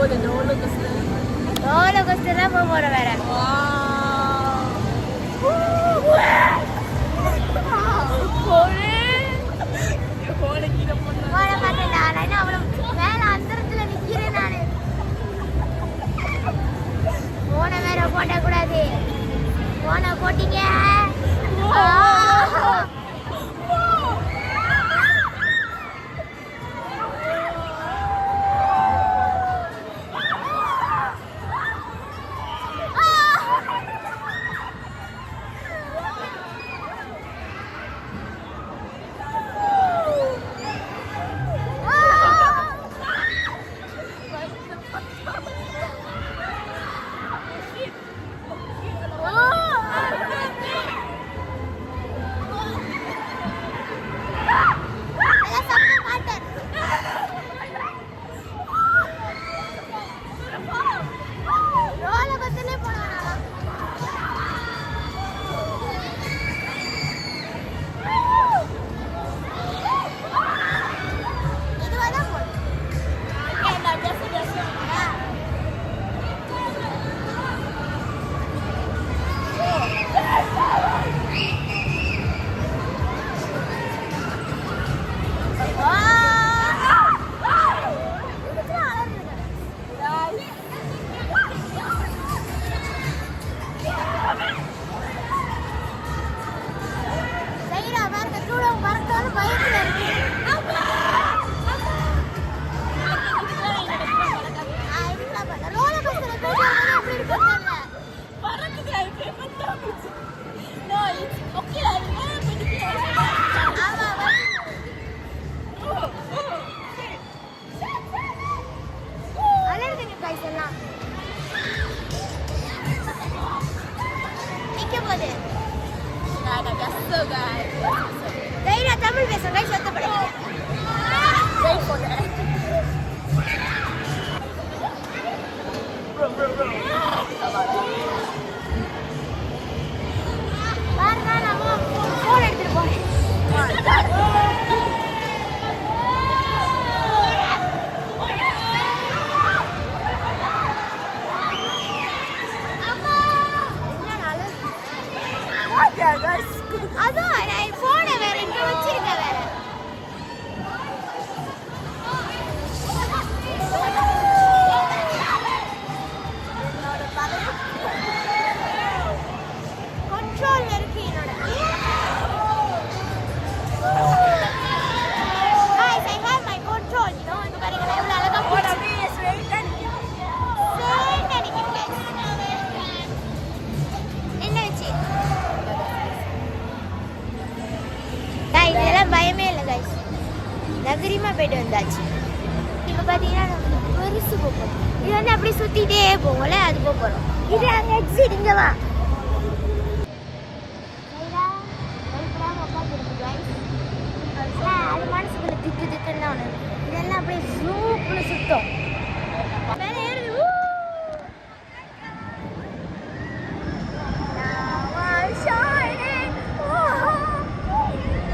Roller coaster தான் போக போறோம் வேற. மேல அந்தரத்துல நிக்கிறேன் நானு. போன வேற போட்டக்கூடாது. போன போட்டீங்க. தமிழ் பேசுங்க சொத்தப்படாது. போன் எடுத்துட்டு போறேன். அதான் நான் போனை வேற இங்க வச்சிருக்கேன் வேற. கண்ட்ரோல் இருக்கு என்னோட. Guys, I have my control, you know. இங்க பாருங்க எவ்வளவு அழகா போடுறேன். என்ன வச்சு இதெல்லாம் பயமே இல்லை கைஸ். நகரிமா போயிட்டு வந்தாச்சு. இப்போ பார்த்தீங்கன்னா நம்ம பெருசு போகிறோம். இது வந்து அப்படியே சுற்றிட்டே போவோம்ல, அது போகிறோம். இது அங்கே எக்ஸிட் இங்கே வா. அது மனசுக்குள்ள திக்கு திக்குன்னு தான் ஒன்று. இதெல்லாம் அப்படியே சூப்புல சுத்தம்.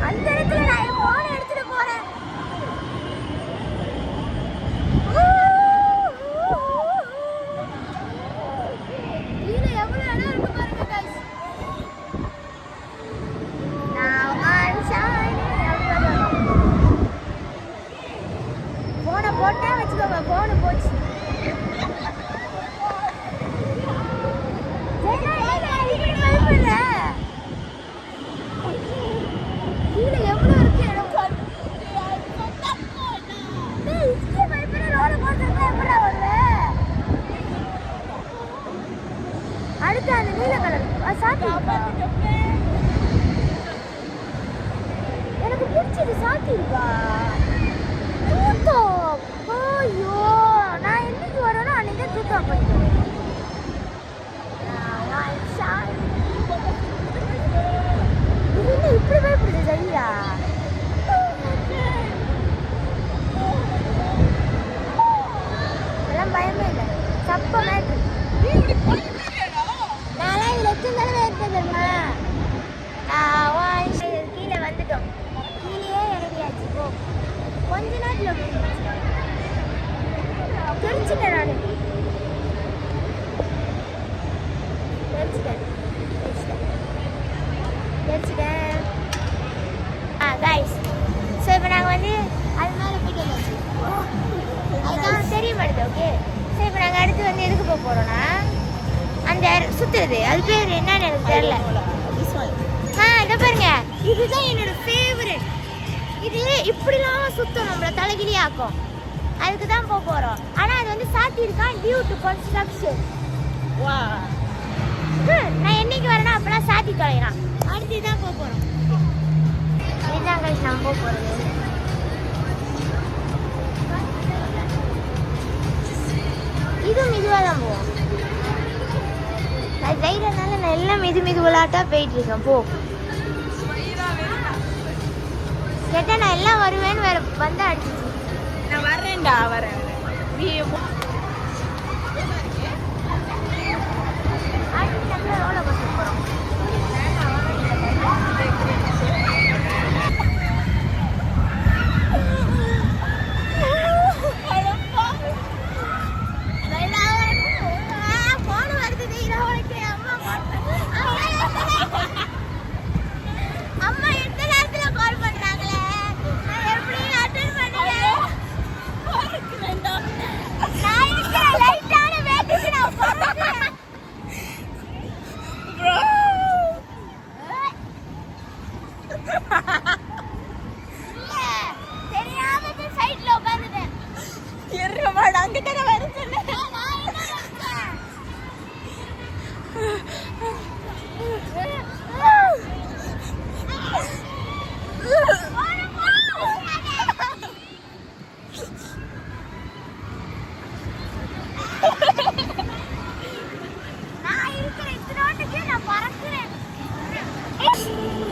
அந்த இடத்துல நான் போன் எடுத்துட்டு போறேன். கீழே எவ்வளவு இடம் இருக்கு பாருங்க guys. போனை போட்டா வச்சுக்கோங்க, போனு போச்சு. அடுத்து அந்த நீல கலர் சாத்தி எனக்கு பிடிச்சது சாத்தி இருக்கா. ஐயோ நான் என்னைக்கு வரேனோ அன்னைக்கு தூக்கம் பண்ணிட்டேன். இது என்ன இப்படி பயப்படுது சரியா? அதெல்லாம் பயமே இல்லை. சப்பமா இருக்கு. நான்லாம் இதில் எத்தனை தடவை இருக்கேன் தெரியுமா? கீழே வந்துட்டோம். கீழே இறங்கியாச்சு. போ கொஞ்ச நேரத்தில் தெரிஞ்சுட்டேன் நான் தெரிஞ்சுட்டேன் கைஸ். ஸோ இப்போ நாங்கள் வந்து அது மேலே போயிட்டு வந்தாச்சு. அதுதான் தெரிய மாட்டேது. ஓகே, ஸோ இப்போ நாங்கள் அடுத்து வந்து எதுக்கு போக போகிறோன்னா அந்த சுற்றுறது, அது பேர் என்னன்னு எனக்கு தெரியல. இதை பாருங்க, இதுதான் என்னோட ஃபேவரட். இது இப்படிலாம் சுத்தம் நம்மள தலைகிலி ஆக்கும். அதுக்கு தான் போக போகிறோம். ஆனால் அது வந்து சாத்தியிருக்கான் டியூ டு கன்ஸ்ட்ரக்ஷன். நான் என்னைக்கு வரேன்னா அப்பெல்லாம் சாத்தி தொலைகிறான். அடுத்து தான் போக போகிறோம். இதுதான் கைஸ் நம்ம போக போகிறது. இதுவும் மெதுவாக தான் போவோம். அது தைரியனால நான் எல்லாம் மெது விளையாட்டாக போயிட்டு இருக்கேன். போ கேட்டால் நான் எல்லாம் வருவேன்னு வேற வந்து அடிச்சிச்சு. நான் வரேன்டா வரேன். அடுத்து நம்ம ரோலர் கோஸ்டர் போகிறோம்.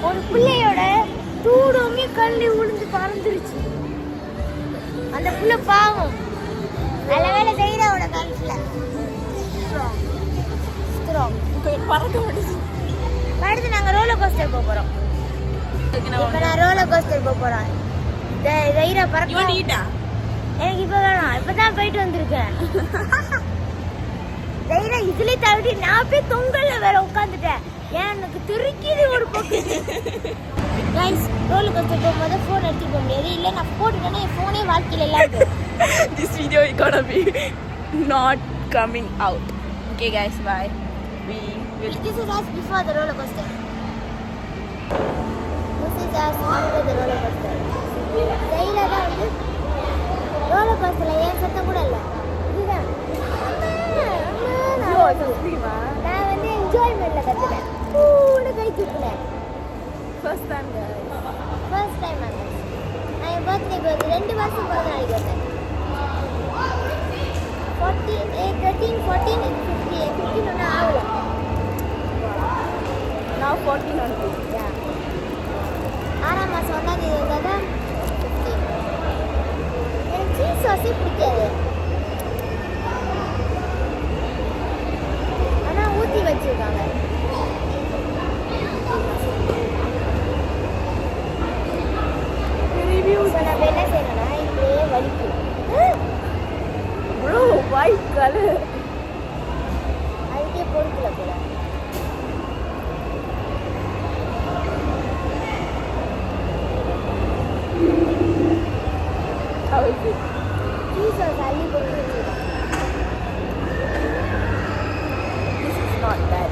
ஒரு பிள்ளையோட தூடமே கல்லி விழுந்து பறந்துருச்சு. அந்த பிள்ளை பாவம். நல்ல வேலை தைராவோட காலத்துல பறக்க முடிச்சு. அடுத்து நாங்க ரோலர் கோஸ்டர் போக போறோம். இப்ப நான் ரோலர் கோஸ்டர் போக போறேன். தைரா பறக்க எனக்கு இப்ப வேணாம். இப்பதான் போயிட்டு வந்திருக்கேன். தைரா இதுலயே தவிர நான் போய் தொங்கல்ல வேற உட்காந்துட்டேன். ஏன் எனக்கு திருக்கிது ஒரு பக்கம். கைஸ், ரோலர் கோஸ்டர் போகும்போது ஃபோன் எடுத்துட்டு போக முடியாது. இல்லை நான் போட்டுட்டேன்னா என் ஃபோனே வாழ்க்கையில் இல்லாது. This video is gonna be not coming out. Okay guys, bye. We will. This is as before the roller coaster. This is as after the roller coaster. தைரா தான் வந்து ரோலர் கோஸ்டர்ல ஏன் சத்தம் கூட இல்லை. இதுதான் நான் வந்து என்ஜாய்மெண்ட்ல கத்துட்டேன். கை தூக்குனேன். First time guys. First time நான் என் பர்த்டேக்கு வந்து 2 வருஷம் பிறந்த நாளைக்கு வந்தேன். 13, 14, 15 ஒன்றும் ஆகல. Now 14 only. Yeah. 6ஆம் மாதம் 1ஆம் தேதி வந்தால் தான் 15. எனக்கு சீஸ் சாஸே பிடிக்காது. ஆனால் ஊற்றி வச்சுருக்காங்க. நான் என்ன செய்யணும்னா இப்படியே வலிக்கும். Bro, white color. அதுக்கே பொறுக்கல போல. How is it? Cheese sauce அள்ளி போட்டு வச்சுருக்காங்க. This is not bad.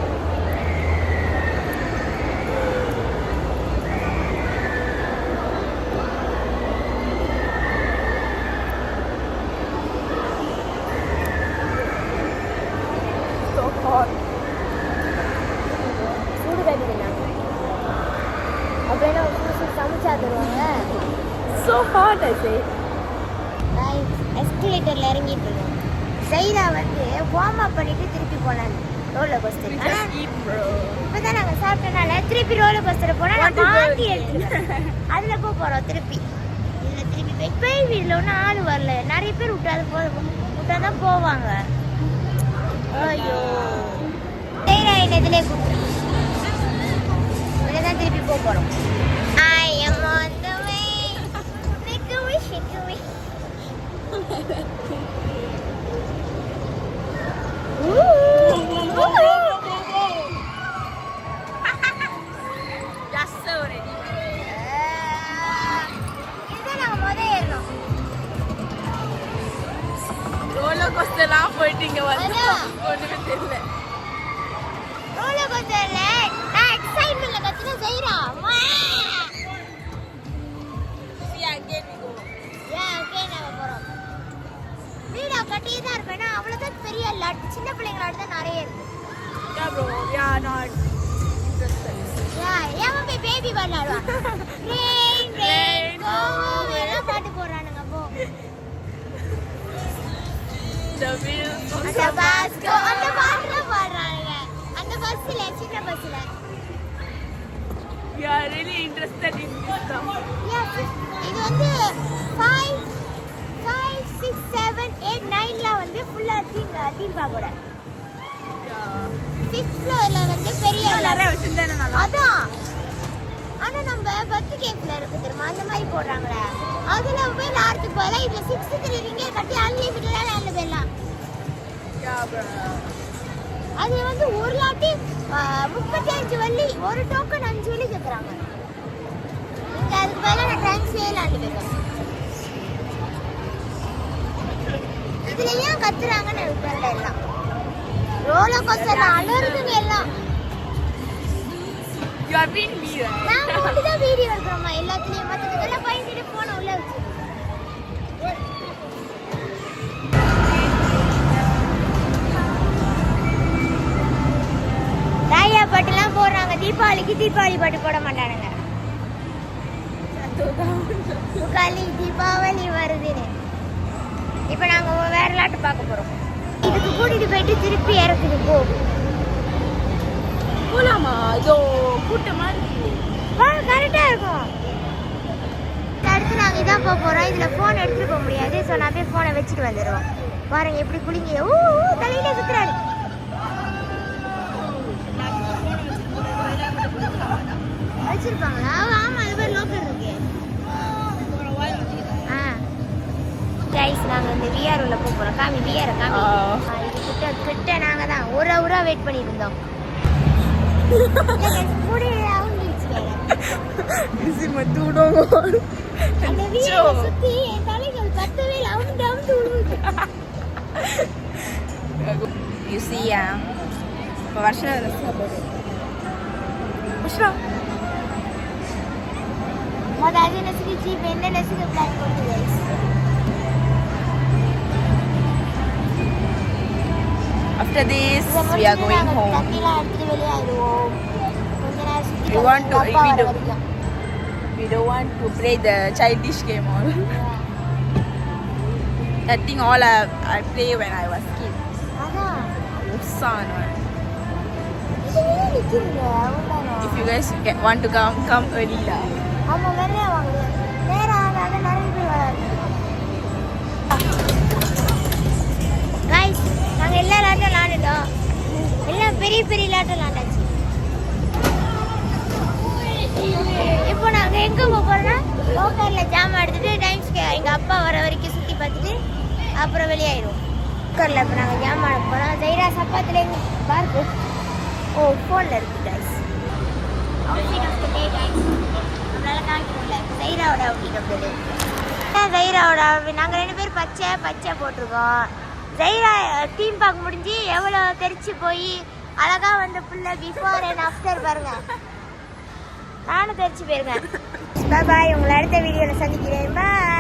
So hot. சூடு கட்டிக்கிறாங்க. அப்புறம் என்ன சமைச்சா தருவாங்க. So hot I say. நான் எஸ்கலேட்டரில் இறங்கிட்டு இருக்கேன். தைரா வந்து வார்ம் அப் பண்ணிட்டு திருப்பி போனாங்க ரோலர் கோஸ்டர். ஆனால் இப்போதான் நாங்கள் சாப்பிட்டனால திருப்பி ரோலர் கோஸ்டர் போனால் நான் வாங்கி எடுத்துருக்கேன். அதில் போக போகிறோம் திருப்பி. இதில் திருப்பி போய் பேய் வீட்டில் ஒன்றும் ஆள் வரல. நிறைய பேர் விட்டா தான் போவாங்க. ஐயோ, தைரா என்ன இதிலே கூப்பிட்டு இதில் தான் திருப்பி போக போகிறோம். I am on the way. Make a wish, make a wish. இதுதான் நாங்க முதல் ஏறணும். ரோலர் கோஸ்டர்லாம் போயிட்டு இங்க வந்து அதான். ஒண்ணுமே தெரியல. ரோலர் கோஸ்டர்ல நான் எக்ஸைட்மென்ட்ல கத்தின செய்றா. See again we go. ஏன் ஓகே நாம போறோம். வீடியோ கட்டியே தான் இருப்பேனா அவ்வளவுதான் பெரிய லாட் சின்ன பிள்ளைங்களோட தான் நிறைய இருக்கு. Yeah bro, we are not interested. ஏன் பேபி விளையாடுவா. ரெயின் ரெயின் கோ வேற பாட்டு போறானுங்க போ. The wheels on அந்த பஸ் கோ அந்த பாட்டுல பாடுறானுங்க. அந்த பஸ்ல சின்ன பஸ்ல. We are really interested in this stuff. இது வந்து 5 6 7 8 9ல வந்து ஃபுல்லா தீம் பார்க்கற. Yeah. 6th ஃப்ளோர்ல வந்து பெரிய நிறைய வச்சிருந்தேன் நல்லா. அதான். ஆனா நம்ம பர்த் கேக்ல இருக்கு தெரியுமா அந்த மாதிரி போடுறாங்களே. அதுல போய் லார்ஜுக்கு போல இதுல 6th இங்க கட்டி அன்லிமிட்டடா விளையாட போயிடலாம். Yeah bro. அது வந்து ஒரு லாட்டி 35 வள்ளி ஒரு டோக்கன் 5 வள்ளி கேக்குறாங்க. இங்க அதுக்கு பதிலா நான் டைம்ஸ் விளையாண்டு போயிட்டேன். இதுல ஏன் கத்துறாங்கன்னு எனக்கு தெரியல எல்லாம். ரோலர் கோஸ்டர்ல அலறுதுங்க எல்லாம். You have been me right? நான் மட்டும் தான் வீடியோ எடுக்கிறோமா எல்லாத்துலயும் மத்ததெல்லாம் பயந்துட்டு போன உள்ள வச்சு. ராயா பாட்டுலாம் போடுறாங்க. தீபாவளிக்கு தீபாவளி பாட்டு போட மாட்டானுங்க. முக்காலி தீபாவளி வருதுன்னு. இப்போ நாங்க வேற லாட்டு பார்க்க போறோம். இதுக்கு கூட்டிட்டு போயிட்டு திருப்பி இறக்குது போ. போலாமா? இதோ கூட்டமா இருக்கு. வா கரெக்டா இருக்கும். அடுத்து நாங்க இதான் போக போறோம். இதுல போன் எடுத்துட்டு போக முடியாது. ஸோ நான் போய் போனை வச்சுட்டு வந்துடுவோம். பாருங்க எப்படி குளிங்க. தலையில சுத்துறாரு. வச்சிருப்பாங்களா? ஆமா அது பேர் லோக்கல் இருக்கு. கைஸ் நாங்க இந்த விஆர் உள்ள போக போறோம். காமி விஆர் காமி. இது கிட்ட நாங்க தான் ஒரு ஹவரா வெயிட் பண்ணி இருந்தோம். Isi matulong. அந்த விஆர் சுத்தி என் தலைகள் பத்தவே இல்ல. அவுந்து விழுது. You see ya. Varshna sabar. Varshna. மொதல்ல நெசுக்கு சீப் என்ன நெசுக்கு பிளான் போட்டு guys. After this, we are going home. We don't want to play the childish game all. That thing all I play when I was kid. Son. If you guys want to come early lah. ஆமா வெள்ளையா வாங்க. நேரா ஆகாத நிறைய பேர் வராங்க. Guys நாங்க எல்லா லாட்டும் விளையாண்டுட்டோம். எல்லாம் பெரிய பெரிய லாட்டம் விளையாண்டாச்சு. இப்போ நாங்க எங்க போறோம்னா லோக்கல்ல ஜாம் எடுத்துட்டு டைம்ஸ்க்கு எங்க அப்பா வர வரைக்கும் சுத்தி பார்த்துட்டு அப்புறம் வெளியாயிடும். லோக்கல்ல இப்போ நாங்க ஜாம் எடுக்க போறோம். ஜெய்ரா சப்பாத்துல பார்க்கு ஓ போன்ல இருக்கு guys. Outfit of the day guys. நம்மளால காமிக்கணும்ல ஜெய்ராவோட அவுட்ஃபிட் ஆஃப் தி டே. ஜெய்ராவோட நாங்க ரெண்டு பேரும் பச்சை போட்டிருக்கோம். ஜெய்ரா தீம் பார்க்க முடிஞ்சு எவ்வளோ தெரிச்சு போய் அழகா வந்து புள்ள பிஃபோர் அண்ட் ஆஃப்டர் பாருங்க. நானும் தெரிச்சு போயிருக்கேன். பாய் உங்களை அடுத்த வீடியோவில் சந்திக்கிறேன். பாய்.